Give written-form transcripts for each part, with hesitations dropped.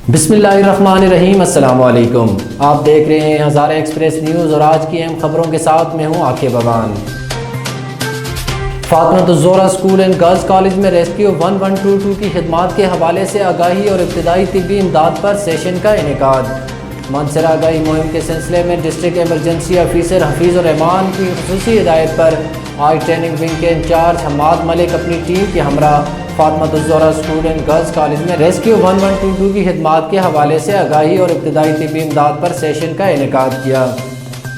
بسم اللہ الرحمن الرحیم۔ السلام علیکم، آپ دیکھ رہے ہیں ہزارہ ایکسپریس نیوز اور آج کی اہم خبروں کے ساتھ میں ہوں عاقب بابان۔ فاطمہ الزہرا اسکول اینڈ گرلز کالج میں ریسکیو 1122 کی خدمات کے حوالے سے آگاہی اور ابتدائی طبی امداد پر سیشن کا انعقاد۔ مانسر آگاہی مہم کے سلسلے میں ڈسٹرکٹ ایمرجنسی آفیسر حفیظ الرحمان کی خصوصی ہدایت پر آئی ٹریننگ ونگ کے انچارج حماد ملک اپنی ٹیم کے ہمراہ فاطمہ الزہرا اسکول اینڈ گرلز کالج میں ریسکیو 1122 کی خدمات کے حوالے سے آگاہی اور ابتدائی طبی امداد پر سیشن کا انعقاد کیا۔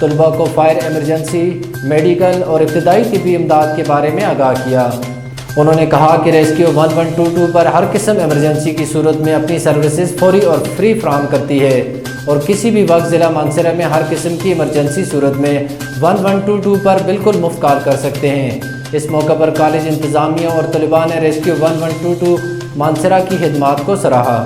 طلباء کو فائر ایمرجنسی، میڈیکل اور ابتدائی طبی امداد کے بارے میں آگاہ کیا۔ انہوں نے کہا کہ ریسکیو 1122 پر ہر قسم ایمرجنسی کی صورت میں اپنی سروسز فوری اور فری فراہم کرتی ہے اور کسی بھی وقت ضلع مانسہرہ میں ہر قسم کی ایمرجنسی صورت میں 1122 پر بالکل مفت کال کر سکتے ہیں۔ اس موقع پر کالج انتظامیہ اور طلباء نے ریسکیو 1122 مانسہرہ کی خدمات کو سراہا۔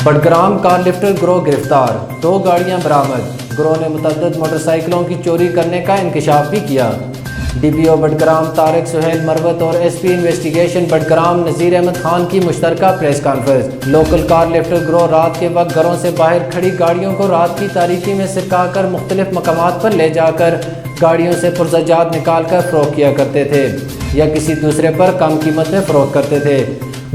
بڈگرام کار لفٹر گروہ گرفتار، 2 گاڑیاں برآمد۔ گروہ نے متعدد موٹر سائیکلوں کی چوری کرنے کا انکشاف بھی کیا۔ D P O Badgram Tariq Sohail Marwat اور S P investigation Badgram Nazir Ahmed Khan کی مشترکہ press conference. Local car lifter گروہ رات کے وقت گھروں سے باہر کھڑی گاڑیوں کو رات کی تاریکی میں سرکا کر مختلف مقامات پر لے جا کر گاڑیوں سے پرزہ نکال کر فروخت کیا کرتے تھے یا کسی دوسرے پر کم قیمت میں فروخت کرتے تھے۔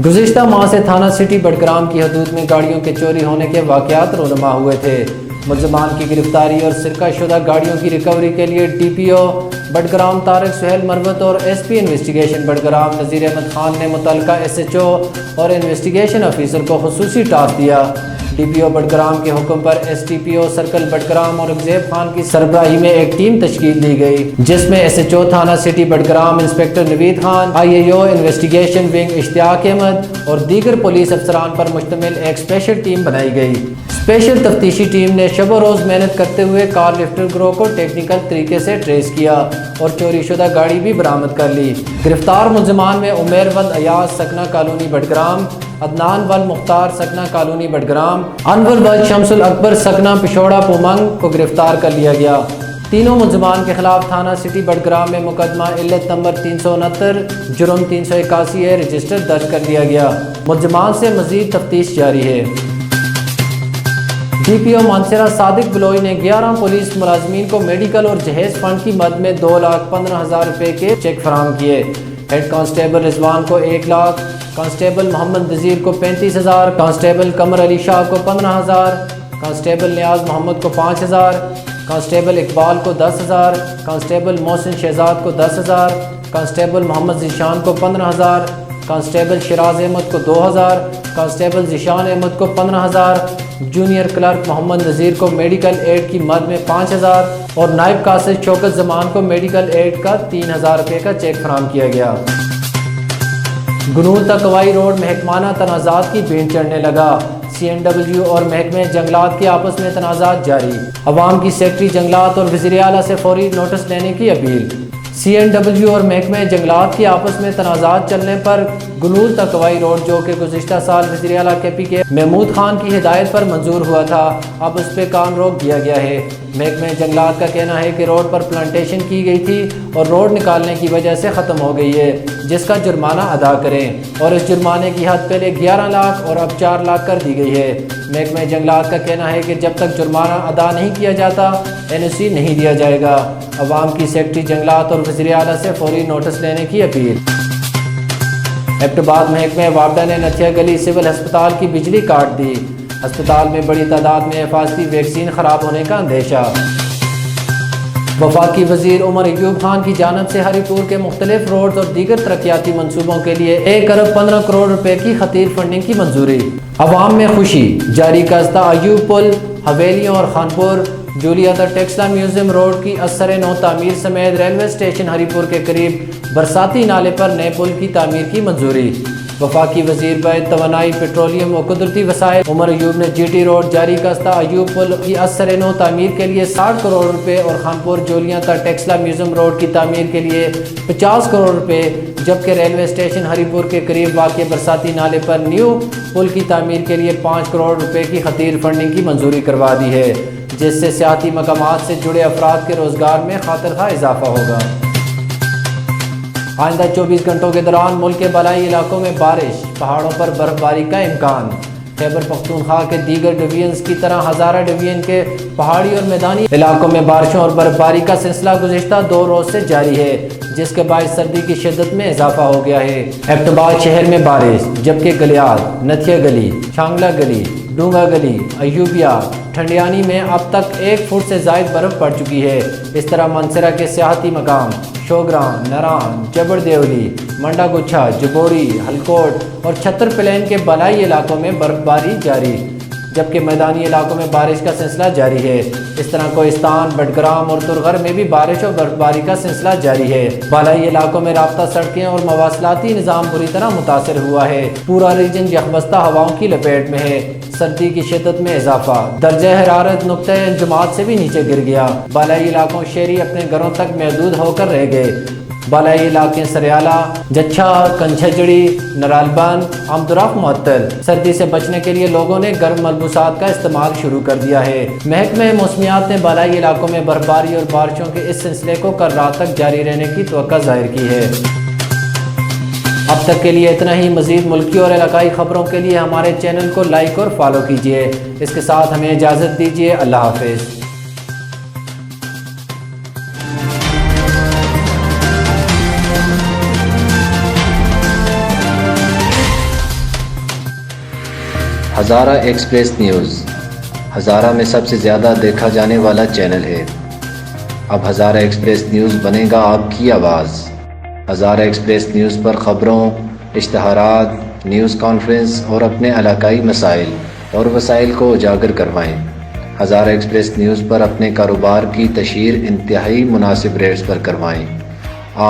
گزشتہ ماہ سے تھانہ سٹی بڈگرام کی حدود میں گاڑیوں کے چوری ہونے کے واقعات رونما ہوئے تھے۔ ملزمان کی گرفتاری اور سرقہ شدہ گاڑیوں کی ریکوری کے لیے D P O Badgram Tariq Sohail Marwat اور S P investigation Badgram Nazir Ahmed Khan نے متعلقہ ایس ایچ او اور انویسٹیگیشن آفیسر کو خصوصی ٹاسک دیا۔ ڈی پی او بڈگرام کے حکم پر ایس ٹی پی او سرکل بڈگرام اور زیب خان کی سربراہی میں ایک ٹیم تشکیل دی گئی، جس میں ایس ایچ او تھانہ سٹی بڈگرام انسپکٹر نوید خان، آئی اے او انویسٹیگیشن ونگ اشتیاق احمد اور دیگر پولیس افسران پر مشتمل ایک اسپیشل ٹیم بنائی گئی۔ اسپیشل تفتیشی ٹیم نے شب و روز محنت کرتے ہوئے کار لفٹر گروہ کو ٹیکنیکل طریقے سے ٹریس کیا اور چوری شدہ گاڑی بھی برآمد کر لی۔ گرفتار ملزمان میں عمیر ود ایاز سکنہ کالونی بڈگرام، عدنان ول مختار سکنہ کالونی بڈگرام، انور ول شمس الاکبر سکنہ پشوڑا پومنگ کو گرفتار کر لیا گیا۔ تینوں ملزمان کے خلاف تھانہ سٹی بڈگرام میں مقدمہ علت نمبر 369 جرم 381 رجسٹر درج کر دیا گیا۔ ملزمان سے مزید تفتیش جاری ہے۔ ڈی پی او مانسہرہ صادق بلوئی نے 11 پولیس ملازمین کو میڈیکل اور جہیز فنڈ کی مد میں 2,15,000 روپے کے چیک فراہم کیے۔ ہیڈ کانسٹیبل رضوان کو 1 لاکھ، کانسٹیبل محمد نذیر کو 35,000، کانسٹیبل قمر علی شاہ کو 15,000، کانسٹیبل نیاز محمد کو 5,000، کانسٹیبل اقبال کو 10,000، کانسٹیبل محسن شہزاد کو 10,000، کانسٹیبل محمد ذیشان کو 15,000، کانسٹیبل شراز احمد کو 2,000، کانسٹیبل ذیشان احمد کو 15,000، جونیئر کلرک محمد نذیر کو میڈیکل ایڈ کی مد میں 5,000 اور نائب قاصد شوکت زمان کو میڈیکل ایڈ کا 3,000 روپے کا چیک فراہم کیا گیا۔ گنول تا کوائی روڈ محکمانہ تنازعات کی بھینٹ چڑھنے لگا، سی این ڈبلیو اور محکمہ جنگلات کے آپس میں تنازعات جاری۔ عوام کی سیکٹری جنگلات اور وزیر اعلیٰ سے فوری نوٹس لینے کی اپیل۔ سی این ڈبلیو اور محکمہ جنگلات کے آپس میں تنازعات چلنے پر گنول تا کوائی روڈ، جو کہ گزشتہ سال وزیر اعلیٰ کے پی کے محمود خان کی ہدایت پر منظور ہوا تھا، اب اس پہ کام روک دیا گیا ہے۔ محکمہ جنگلات کا کہنا ہے کہ روڈ پر پلانٹیشن کی گئی تھی اور روڈ نکالنے کی وجہ سے ختم ہو گئی ہے، جس کا جرمانہ ادا کریں، اور اس جرمانے کی حد پہلے 11 لاکھ اور اب 4 لاکھ کر دی گئی ہے۔ محکمہ جنگلات کا کہنا ہے کہ جب تک جرمانہ ادا نہیں کیا جاتا این او سی نہیں دیا جائے گا۔ عوام کی سیکٹری جنگلات اور وزیر اعلیٰ سے فوری نوٹس لینے کی اپیل۔ ایبٹ آباد محکمہ وابڈا نے نتھیا گلی سول ہسپتال کی بجلی کاٹ دی، ہسپتال میں بڑی تعداد میں حفاظتی ویکسین خراب ہونے کا اندیشہ۔ وفاقی وزیر عمر ایوب خان کی جانب سے ہری پور کے مختلف روڈز اور دیگر ترقیاتی منصوبوں کے لیے 1 ارب 15 کروڑ روپے کی خطیر فنڈنگ کی منظوری۔ عوام میں خوشی، جاری کاستہ ایوب پل، حویلیوں اور خانپور جولیاتا ٹیکسلا میوزیم روڈ کی اثر نو تعمیر سمیت ریلوے اسٹیشن ہری پور کے قریب برساتی نالے پر نئے پل کی تعمیر کی منظوری۔ وفاقی وزیر بید توانائی پیٹرولیم و قدرتی وسائل عمر ایوب نے جی ٹی روڈ جاری کاستہ ایوب پل کی اثر نو تعمیر کے لیے 60 کروڑ روپے اور خانپور جولیاتا ٹیکسلا میوزیم روڈ کی تعمیر کے لیے 50 کروڑ روپے، جبکہ ریلوے اسٹیشن ہری پور کے قریب واقع برساتی نالے پر نیو پل کی تعمیر کے لیے 5 کروڑ روپے کی خطیر فنڈنگ کی منظوری کروا دی ہے، جس سے سیاحتی مقامات سے جڑے افراد کے روزگار میں خاطرخواہ اضافہ ہوگا۔ آئندہ 24 گھنٹوں کے دوران ملک کے بالائی علاقوں میں بارش، پہاڑوں پر برف باری کا امکان۔ خیبر پختونخوا کے دیگر ڈویژنز کی طرح ہزارہ ڈویژن کے پہاڑی اور میدانی علاقوں میں بارشوں اور برف باری کا سلسلہ گزشتہ 2 روز سے جاری ہے، جس کے باعث سردی کی شدت میں اضافہ ہو گیا ہے۔ ایبٹ آباد شہر میں بارش، جبکہ گلیات، نتھیا گلی، شانگلہ گلی، ڈونگا گلی، ایوبیہ، ٹھنڈیانی میں اب تک 1 فٹ سے زائد برف پڑ چکی ہے۔ اس طرح منسرا کے سیاحتی مقام شوگران، نران، جبڑ دیولی، منڈا گچھا، جبوری، ہلکوٹ اور چھتر پلین کے بالائی علاقوں میں برف باری جاری، جبکہ میدانی علاقوں میں بارش کا سلسلہ جاری ہے۔ اس طرح کوہستان، بٹگرام اور ترغر میں بھی بارش اور برف باری کا سلسلہ جاری ہے۔ بالائی علاقوں میں رابطہ سڑکیں اور مواصلاتی نظام بری طرح متاثر ہوا ہے۔ پورا ریجن یخبستہ ہواؤں کی لپیٹ میں ہے۔ سردی کی شدت میں اضافہ، درجہ حرارت نقطۂ انجماد سے بھی نیچے گر گیا۔ بالائی علاقوں شہری اپنے گھروں تک محدود ہو کر رہ گئے۔ بالائی علاقے سریالہ، جچھا، کنچھجڑی، نرال بند، آمدورف معطل۔ سردی سے بچنے کے لیے لوگوں نے گرم ملبوسات کا استعمال شروع کر دیا ہے۔ محکمہ موسمیات نے بالائی علاقوں میں برفباری اور بارشوں کے اس سلسلے کو کل رات تک جاری رہنے کی توقع ظاہر کی ہے۔ اب تک کے لیے اتنا ہی۔ مزید ملکی اور علاقائی خبروں کے لیے ہمارے چینل کو لائک اور فالو کیجیے۔ اس کے ساتھ ہمیں اجازت دیجیے۔ اللہ حافظ۔ ہزارہ ایکسپریس نیوز ہزارہ میں سب سے زیادہ دیکھا جانے والا چینل ہے۔ اب ہزارہ ایکسپریس نیوز بنے گا آپ کی آواز۔ ہزارہ ایکسپریس نیوز پر خبروں، اشتہارات، نیوز کانفرنس اور اپنے علاقائی مسائل اور وسائل کو اجاگر کروائیں۔ ہزارہ ایکسپریس نیوز پر اپنے کاروبار کی تشہیر انتہائی مناسب ریٹس پر کروائیں۔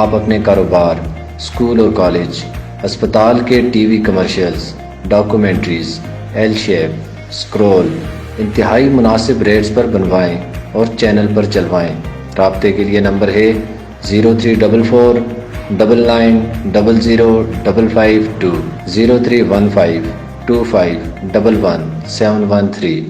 آپ اپنے کاروبار، اسکول اور کالج، ہسپتال کے T V commercials, documentaries, L shape, scroll انتہائی مناسب ریٹس پر بنوائیں اور چینل پر چلوائیں۔ رابطے کے لیے نمبر ہے 0344 99 00 552 0315 25 11 713۔